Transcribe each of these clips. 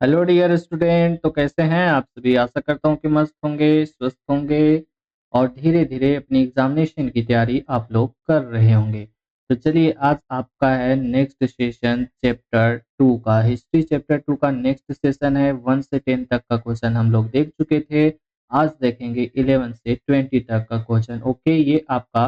Hello dear student. तो कैसे हैं आप सभी? आशा करता हूँ कि मस्त होंगे, स्वस्थ होंगे और धीरे धीरे अपनी एग्जामिनेशन की तैयारी आप लोग कर रहे होंगे। तो चलिए, आज आपका है नेक्स्ट सेशन चैप्टर 2 का। हिस्ट्री चैप्टर 2 का नेक्स्ट सेशन है। 1 से 10 तक का क्वेश्चन हम लोग देख चुके थे। आज देखेंगे 11 से 20 तक का क्वेश्चन। ओके, ये आपका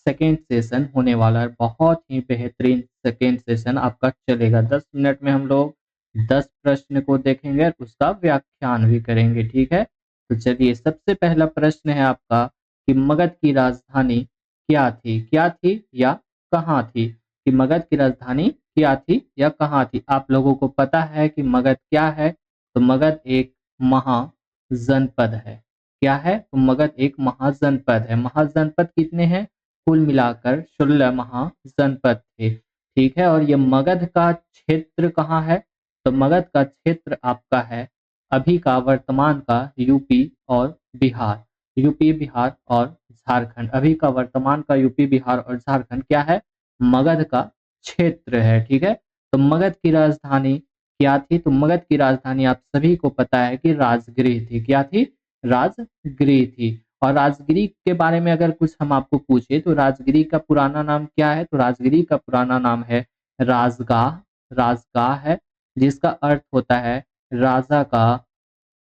सेकेंड सेशन होने वाला है। बहुत ही बेहतरीन सेकेंड सेशन आपका चलेगा। 10 मिनट में हम लोग 10 प्रश्न को देखेंगे और उसका व्याख्यान भी करेंगे। ठीक है, तो चलिए, सबसे पहला प्रश्न है आपका कि मगध की राजधानी क्या थी? क्या थी या कहाँ थी? कि मगध की राजधानी क्या थी या कहाँ थी? आप लोगों को पता है कि मगध क्या है? तो मगध एक महाजनपद है। क्या है? तो मगध एक महाजनपद है। महाजनपद कितने हैं? कुल मिलाकर 16 महाजनपद थे। ठीक है, और ये मगध का क्षेत्र कहाँ है? तो मगध का क्षेत्र आपका है अभी का, वर्तमान का यूपी और बिहार। यूपी, बिहार और झारखंड। अभी का, वर्तमान का यूपी, बिहार और झारखंड क्या है? मगध का क्षेत्र है। ठीक है, तो मगध की राजधानी क्या थी? तो मगध की राजधानी आप सभी को पता है कि राजगृह थी। क्या थी? राजगृह थी। और राजगृह के बारे में अगर कुछ हम आपको पूछे तो राजगृह का पुराना नाम क्या है? तो राजगृह का पुराना नाम है राजगाह। राजगाह है, जिसका अर्थ होता है राजा का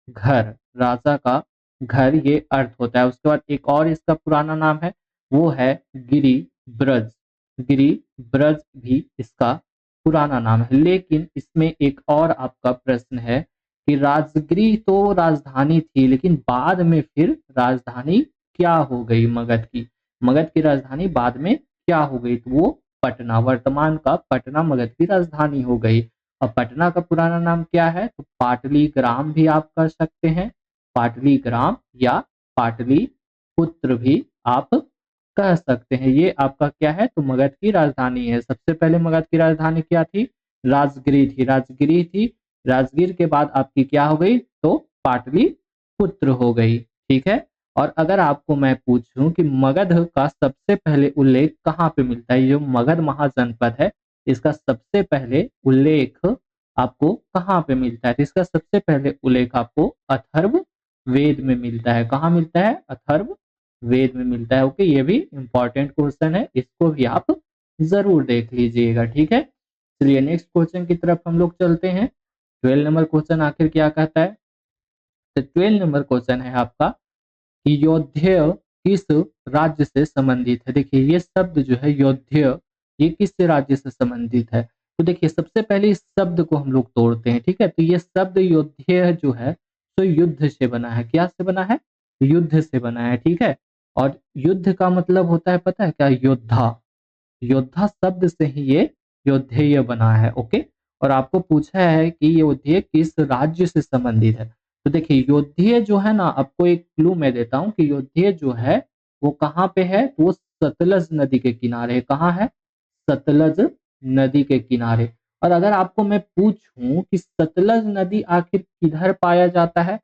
घर। राजा का घर, ये अर्थ होता है। उसके बाद एक और इसका पुराना नाम है, वो है गिरि ब्रज। गिरि ब्रज भी इसका पुराना नाम है। लेकिन इसमें एक और आपका प्रश्न है कि राजगिरी तो राजधानी थी, लेकिन बाद में फिर राजधानी क्या हो गई मगध की? मगध की राजधानी बाद में क्या हो गई? तो वो पटना, वर्तमान का पटना मगध की राजधानी हो गई। और पटना का पुराना नाम क्या है? तो पाटलीग्राम भी आप कर सकते हैं। पाटलीग्राम या पाटलिपुत्र भी आप कह सकते हैं। ये आपका क्या है? तो मगध की राजधानी है। सबसे पहले मगध की राजधानी क्या थी? राजगिरी थी। राजगिरी थी। राजगीर के बाद आपकी क्या हो गई? तो पाटलिपुत्र हो गई। ठीक है, और अगर आपको मैं पूछूं कि मगध का सबसे पहले उल्लेख कहाँ पे मिलता है, जो मगध महाजनपद है, इसका सबसे पहले उल्लेख आपको कहाँ पे मिलता है? तो इसका सबसे पहले उल्लेख आपको अथर्व वेद में मिलता है। कहाँ मिलता है? अथर्व वेद में मिलता है। ओके, ये भी इंपॉर्टेंट क्वेश्चन है, इसको भी आप जरूर देख लीजिएगा। ठीक है, चलिए नेक्स्ट क्वेश्चन की तरफ हम लोग चलते हैं। 12 नंबर क्वेश्चन आखिर क्या कहता है? तो 12 नंबर क्वेश्चन है आपका कि योध्य किस राज्य से संबंधित है? देखिए, ये शब्द जो है योध्य, ये किस राज्य से संबंधित है? तो देखिए, सबसे पहले इस शब्द को हम लोग तोड़ते हैं। ठीक है, तो ये शब्द योध्य जो है, तो युद्ध से बना है। क्या से बना है? युद्ध से बना है। ठीक है, और युद्ध का मतलब होता है, पता है क्या? योद्धा। योद्धा शब्द से ही ये योद्धेय बना है। ओके, और आपको पूछा है कि योद्धेय किस राज्य से संबंधित है। तो देखिए, योद्धेय जो है ना, आपको एक क्लू मैं देता हूँ कि योद्धेय जो है वो कहाँ पे है? वो सतलज नदी के किनारे है। कहाँ है? सतलज नदी के किनारे। और अगर आपको मैं पूछूं कि सतलज नदी आखिर किधर पाया जाता है,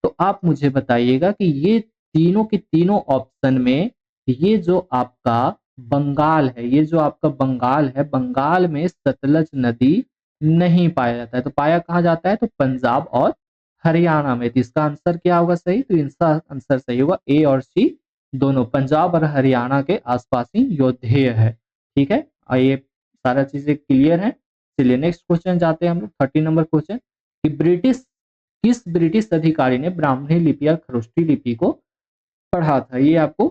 तो आप मुझे बताइएगा कि ये तीनों के तीनों ऑप्शन में ये जो आपका बंगाल है, ये जो आपका बंगाल है, बंगाल में सतलज नदी नहीं पाया जाता है। तो पाया कहाँ जाता है? तो पंजाब और हरियाणा में। तो इसका आंसर क्या होगा सही? तो इसका आंसर सही होगा ए और सी दोनों। पंजाब और हरियाणा के आसपास ही योद्धेय है। ठीक है, और ये सारा चीजें क्लियर है। चलिए नेक्स्ट क्वेश्चन जाते हैं हम लोग। 30 नंबर क्वेश्चन कि किस ब्रिटिश अधिकारी ने ब्राह्मणी लिपि या खरोष्ठी लिपि को पढ़ा था? ये आपको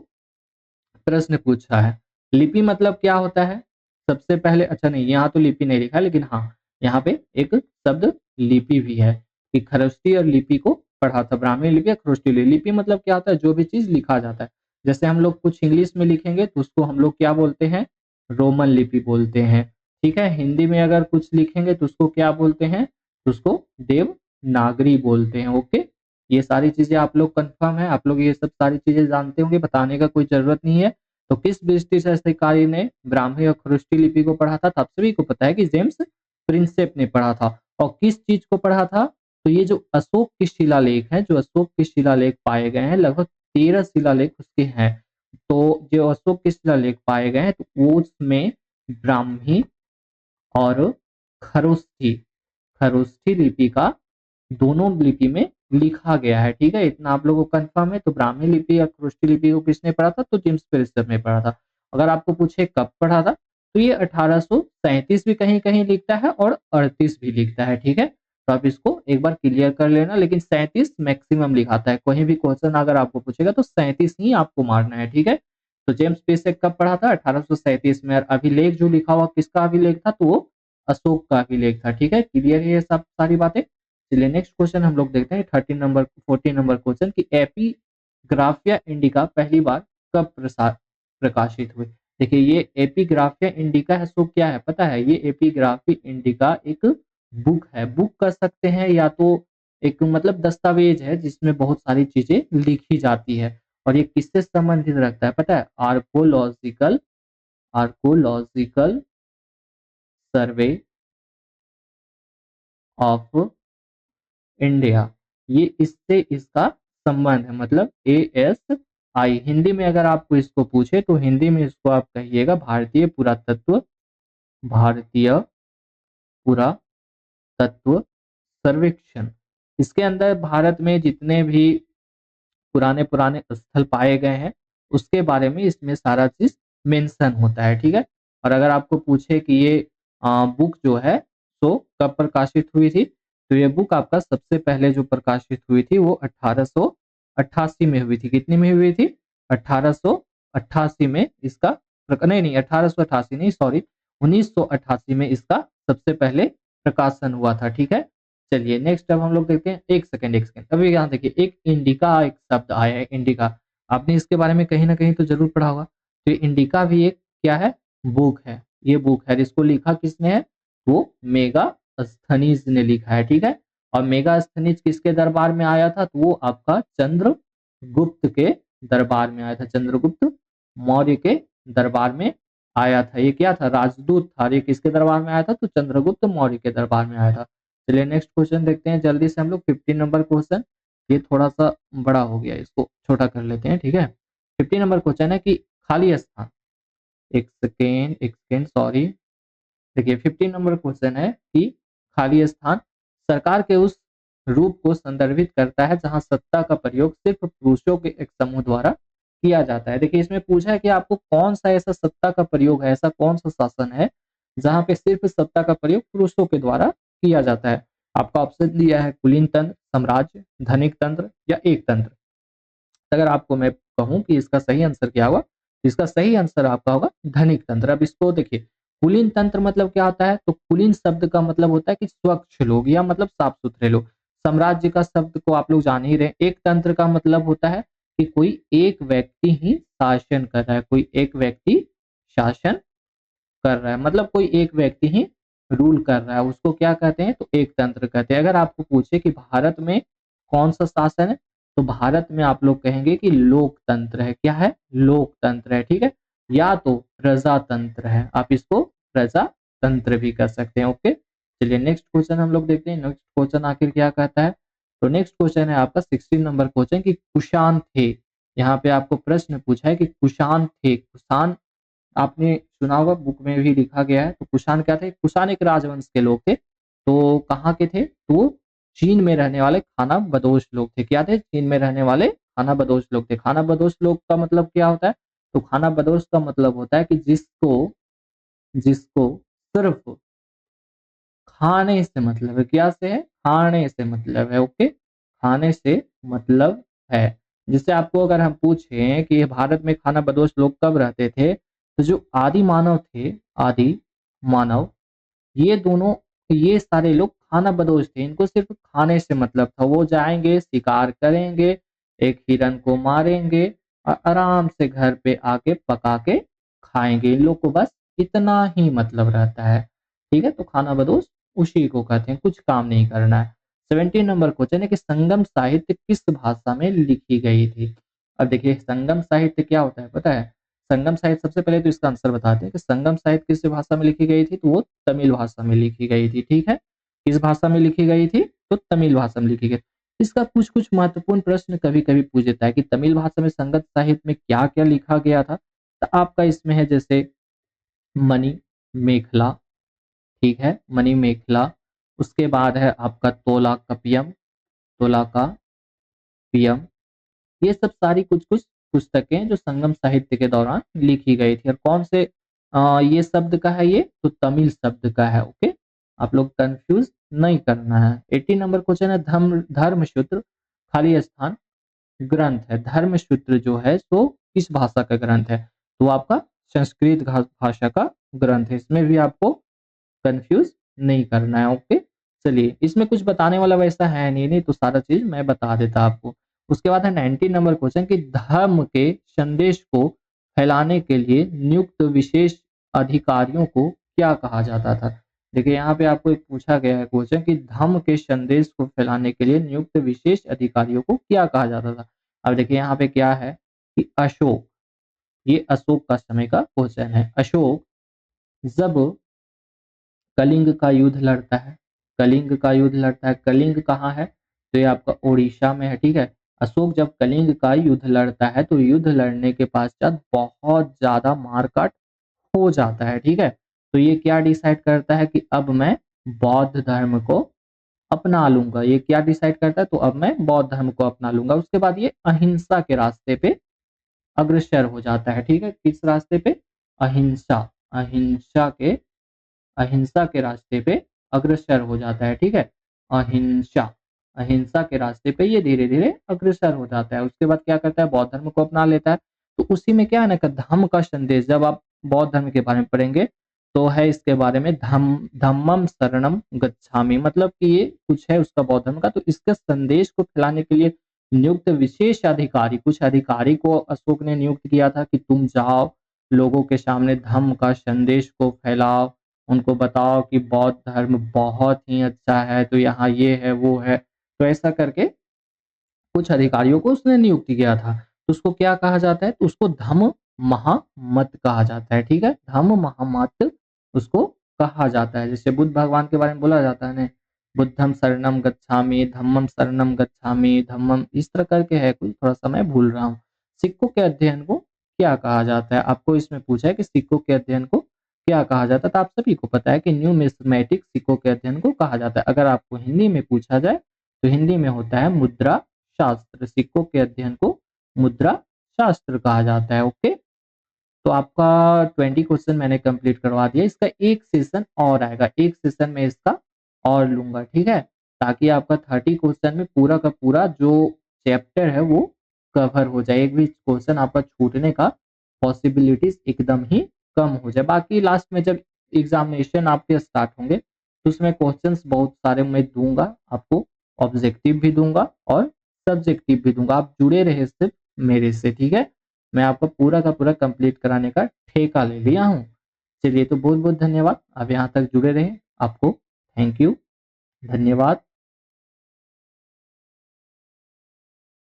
प्रश्न पूछा है। लिपि मतलब क्या होता है? सबसे पहले, अच्छा नहीं, यहाँ तो लिपि नहीं लिखा, लेकिन हाँ, यहाँ पे एक शब्द लिपि भी है कि खरोष्ठी और लिपि को पढ़ा था। ब्राह्मणी लिपि या खरोष्ठी लिपि। लिपि मतलब क्या होता है? जो भी चीज लिखा जाता है। जैसे हम लोग कुछ इंग्लिश में लिखेंगे तो उसको हम लोग क्या बोलते हैं? रोमन लिपि बोलते हैं। ठीक है, हिंदी में अगर कुछ लिखेंगे तो उसको क्या बोलते हैं? तो उसको देवनागरी बोलते हैं। ओके, ये सारी चीजें आप लोग कंफर्म है? आप लोग ये सब सारी चीजें जानते होंगे, बताने का कोई जरूरत नहीं है। तो किस ब्रिटिश अधिकारी ने ब्राह्मी और खरोष्ठी लिपि को पढ़ा था? तो आप सभी को पता है कि जेम्स प्रिंसेप ने पढ़ा था। और किस चीज को पढ़ा था? तो ये जो अशोक के शिलालेख है, जो अशोक के शिलालेख पाए गए हैं, लगभग 13 शिलालेख उसके हैं। तो जो अशोक के शिलालेख पाए गए हैं, तो वो उसमें ब्राह्मी और खरोष्ठी खरोष्ठी लिपि का दोनों लिपि में लिखा गया है। ठीक है, इतना आप लोगों को कंफर्म है। तो ब्राह्मी लिपि या खरोष्ठी लिपि को किसने पढ़ा था? तो जेम्स प्रिस्टन ने पढ़ा था। अगर आपको पूछे कब पढ़ा था, तो ये 1837 भी कहीं कहीं लिखता है और 38 भी लिखता है। ठीक है, तो आप इसको एक बार क्लियर कर लेना, लेकिन 37 मैक्सिमम लिखाता है। कोई भी क्वेश्चन अगर आपको पूछेगा तो 37 ही आपको मारना है। ठीक है, तो जेम्स प्रिस्टन कब पढ़ा था? 1837 में। और अभिलेख जो लिखा हुआ किसका अभिलेख था? तो वो अशोक का अभिलेख था। ठीक है, क्लियर है ये सब सारी बातें। चलिए नेक्स्ट क्वेश्चन हम लोग देखते हैं 14 नंबर क्वेश्चन की एपिग्राफिया इंडिका पहली बार कब प्रकाशित हुई? देखिए ये एपिग्राफिया इंडिका है सो क्या है पता है? ये एपिग्राफी इंडिका एक बुक है, बुक कर सकते हैं या तो एक मतलब दस्तावेज है जिसमें बहुत सारी चीजें लिखी जाती है। और ये किससे संबंधित रखता है पता है? Archaeological archaeological survey of India, ये इससे इसका संबंध है। मतलब ASI हिंदी में अगर आपको इसको पूछे तो हिंदी में इसको आप कहिएगा भारतीय पुरातत्व सर्वेक्षण। इसके अंदर भारत में जितने भी पुराने पुराने स्थल पाए गए हैं उसके बारे में इसमें सारा चीज मेंशन होता है। ठीक है, और अगर आपको पूछे कि ये बुक जो है तो कब प्रकाशित हुई थी, तो ये बुक आपका सबसे पहले जो प्रकाशित हुई थी वो 1888 में हुई थी। कितनी में हुई थी? 1888 में इसका नहीं नहीं 1888 नहीं, सॉरी, 1988 में इसका सबसे पहले प्रकाशन हुआ था। ठीक है, चलिए नेक्स्ट अब हम लोग देखते हैं। एक सेकंड अभी यहाँ देखिए, एक इंडिका एक शब्द आया है, इंडिका। आपने इसके बारे में कहीं ना कहीं तो जरूर पढ़ा होगा। तो इंडिका भी एक क्या है? बुक है। ये बुक है, जिसको लिखा किसने है? वो मेगास्थनीज ने लिखा है। ठीक है, और मेगास्थनीज किसके दरबार में आया था? तो वो आपका चंद्रगुप्त के दरबार में आया था। चंद्रगुप्त मौर्य के दरबार में आया था। ये क्या था? राजदूत था। ये किसके दरबार में आया था? तो चंद्रगुप्त मौर्य के दरबार में आया था। चलिए नेक्स्ट क्वेश्चन देखते हैं जल्दी से हम लोग। 15 नंबर क्वेश्चन, ये थोड़ा सा बड़ा हो गया, इसको छोटा कर लेते हैं। ठीक है, 15 नंबर क्वेश्चन है कि खाली स्थान, एक सेकेंड सॉरी, देखिए 15 नंबर क्वेश्चन है कि खाली स्थान सरकार के उस रूप को संदर्भित करता है जहां सत्ता का प्रयोग सिर्फ पुरुषों के एक समूह द्वारा किया जाता है। देखिए इसमें पूछा है कि आपको कौन सा ऐसा सत्ता का प्रयोग है, ऐसा कौन सा शासन है जहां पे सिर्फ सत्ता का प्रयोग पुरुषों के द्वारा किया जाता है। आपका ऑप्शन दिया है कुलीन तंत्र, साम्राज्य, धनिक तंत्र या एक तंत्र। अगर आपको मैं कहूं कि इसका सही आंसर क्या होगा, तो इसका सही आंसर आपका होगा धनिक तंत्र। अब इसको देखिए, कुलीन तंत्र मतलब क्या होता है? तो कुलीन शब्द का मतलब होता है कि स्वच्छ लोग या मतलब साफ सुथरे लोग। साम्राज्य का शब्द को आप लोग जान ही रहे। एक तंत्र का मतलब होता है कि कोई एक व्यक्ति ही शासन कर रहा है, कोई एक व्यक्ति शासन कर रहा है, मतलब कोई एक व्यक्ति ही रूल कर रहा है, उसको क्या कहते हैं? तो एक तंत्र कहते हैं। अगर आपको पूछे कि भारत में कौन सा शासन है, तो भारत में आप लोग कहेंगे कि लोकतंत्र है। क्या है? लोकतंत्र है। ठीक है, या तो प्रजातंत्र है, आप इसको प्रजातंत्र भी कर सकते हैं। ओके, चलिए नेक्स्ट क्वेश्चन हम लोग देखते हैं। नेक्स्ट क्वेश्चन आखिर क्या कहता है? तो नेक्स्ट क्वेश्चन है आपका 16 नंबर क्वेश्चन की कुषाण थे। यहाँ पे आपको प्रश्न पूछा है कि कुषाण थे। कुषाण आपने सुना होगा, बुक में भी लिखा गया है। तो कुषाण क्या थे? कुषाण एक राजवंश के लोग थे। तो कहाँ के थे? तो चीन में रहने वाले खाना बदोश लोग थे। क्या थे? चीन में रहने वाले खाना बदोश लोग थे। खाना बदोश लोग का मतलब क्या होता है? तो खाना बदोश का मतलब होता है कि जिसको जिसको सिर्फ खाने से मतलब है। क्या से है? खाने से मतलब है। ओके, खाने से मतलब है। जिससे आपको अगर हम पूछें कि भारत में खाना बदोश लोग कब रहते थे, तो जो आदि मानव थे, आदि मानव, ये दोनों, ये सारे लोग खाना बदोश थे। इनको सिर्फ खाने से मतलब था। वो जाएंगे, शिकार करेंगे, एक हिरन को मारेंगे और आराम से घर पे आके पका के खाएंगे। इन लोग को बस इतना ही मतलब रहता है। ठीक है, तो खाना बदोश उसी को कहते हैं, कुछ काम नहीं करना है। 17 नंबर क्वेश्चन है कि संगम साहित्य किस भाषा में लिखी गई थी? अब देखिए संगम साहित्य क्या होता है पता है? संगम साहित्य, सबसे पहले तो इसका आंसर बताते हैं कि संगम साहित्य किस भाषा में लिखी गई थी, तो वो तमिल भाषा में लिखी गई थी। ठीक है, किस भाषा में लिखी गई थी? तो तमिल भाषा में लिखी गई। इसका कुछ कुछ महत्वपूर्ण प्रश्न कभी कभी पूछ देता है कि तमिल भाषा में संगम साहित्य में क्या क्या लिखा गया था। तो आपका इसमें है जैसे मणि मेखला, ठीक है, मणि मेखला, उसके बाद है आपका तोला का पीएम, तोला का पीएम। ये सब सारी कुछ-कुछ पुस्तकें जो संगम साहित्य के दौरान लिखी गई थी। और कौन से ये शब्द का है ये? तो तमिल शब्द का है, ओके? आप लोग कन्फ्यूज़ नहीं करना है। 80 नंबर क्वेश्चन है धर्मसूत्र खाली स्थान ग्रंथ है। धर्मसूत्र जो है सो किस भाषा का ग्रंथ है? तो आपका संस्कृत भाषा का ग्रंथ है। इसमें भी आपको कन्फ्यूज़ नहीं करना है, ओके? चलिए, इसमें कुछ बताने वाला वैसा है नहीं तो सारा चीज़ मैं बता देता आपको। उसके बाद है 90 नंबर क्वेश्चन कि धर्म के संदेश को फैलाने के लिए नियुक्त विशेष अधिकारियों को क्या कहा जाता था? देखिए, यहाँ पे आपको एक पूछा गया है क्वेश्चन कि धर्म के संदेश को फैलाने के लिए नियुक्त विशेष अधिकारियों को क्या कहा जाता था? अब देखिए यहाँ पे क्या है कि अशोक, ये अशोक का समय का क्वेश्चन है। अशोक जब कलिंग का युद्ध लड़ता है, कलिंग का युद्ध लड़ता है। कलिंग कहाँ है? तो ये आपका उड़ीसा में है, ठीक है? अशोक जब कलिंग का युद्ध लड़ता है तो युद्ध लड़ने के पश्चात बहुत ज़्यादा मार-काट हो जाता है, ठीक है? तो ये क्या डिसाइड करता है कि अब मैं बौद्ध धर्म को अपना लूँगा। ये क्या डिसाइड करता है? तो अब मैं बौद्ध धर्म को अपना लूँगा। उसके बाद ये अहिंसा के रास्ते पे अग्रसर हो जाता है, ठीक है? किस रास्ते पे? अहिंसा, अहिंसा के रास्ते पे अग्रसर हो जाता है, ठीक है? अहिंसा, अहिंसा के रास्ते पे ये धीरे-धीरे अग्रसर हो जाता है। उसके बाद क्या करता है? बौद्ध धर्म को अपना लेता है। तो उसी में क्या है ना कि धम्म का संदेश, जब आप बौद्ध धर्म के बारे में पढ़ेंगे तो है इसके बारे में धम्मम शरणम गच्छामि, मतलब कि ये कुछ है उसका बौद्ध धर्म का। तो इसके संदेश को फैलाने के लिए नियुक्त विशेष अधिकारी, कुछ अधिकारी को अशोक ने नियुक्त किया था कि तुम जाओ, लोगों के सामने धम्म का संदेश को फैलाओ, उनको बताओ कि बौद्ध धर्म बहुत ही अच्छा है, तो यहाँ ये है, वो है। तो ऐसा करके कुछ अधिकारियों को उसने नियुक्त किया था। तो उसको क्या कहा जाता है? तो उसको धम्म महामत कहा जाता है, ठीक है? धम्म महामत उसको कहा जाता है। जैसे बुद्ध भगवान के बारे में बोला जाता है ना, बुद्धं शरणं गच्छामि, धम्मं शरणं गच्छामि, धम्मं, इस तरह करके है कुछ, थोड़ा-सा मैं भूल रहा हूँ। सिक्कों के अध्ययन को क्या कहा जाता है? आपको इसमें पूछा है कि सिक्कों के अध्ययन को क्या कहा जाता है? तो आप सभी को पता है कि न्यूमिस्मेटिक सिक्कों के अध्ययन को कहा जाता है। अगर आपको हिंदी में पूछा जाए, तो हिंदी में होता है मुद्रा शास्त्र। सिक्कों के अध्ययन को मुद्रा शास्त्र कहा जाता है, ओके? तो आपका 20 क्वेश्चन मैंने कंप्लीट करवा दिया। इसका एक सेशन और आएगा, एक सेशन में इसका और लूँगा, ठीक है? ताकि आपका 30 क्वेश्चन में पूरा का पूरा जो चैप्टर है वो कवर हो जाए। एक भी क्वेश्चन आपका छूटने का पॉसिबिलिटीज़ एकदम ही कम हो जाए। बाकी लास्ट में जब एग्ज़ामिनेशन आपके स्टार्ट होंगे, तो उसमें क्वेश्चन्स बहुत सारे मैं दूँगा आपको, ऑब्जेक्टिव भी दूँगा और सब्जेक्टिव भी दूँगा। आप जुड़े रहिए सिर्फ़ मेरे से, ठीक है? मैं आपका पूरा का पूरा कंप्लीट कराने का ठेका ले लिया हूँ। चलिए, तो बहुत-बहुत धन्यवाद। आप यहाँ तक जुड़े रहे। आपको थैंक यू, धन्यवाद।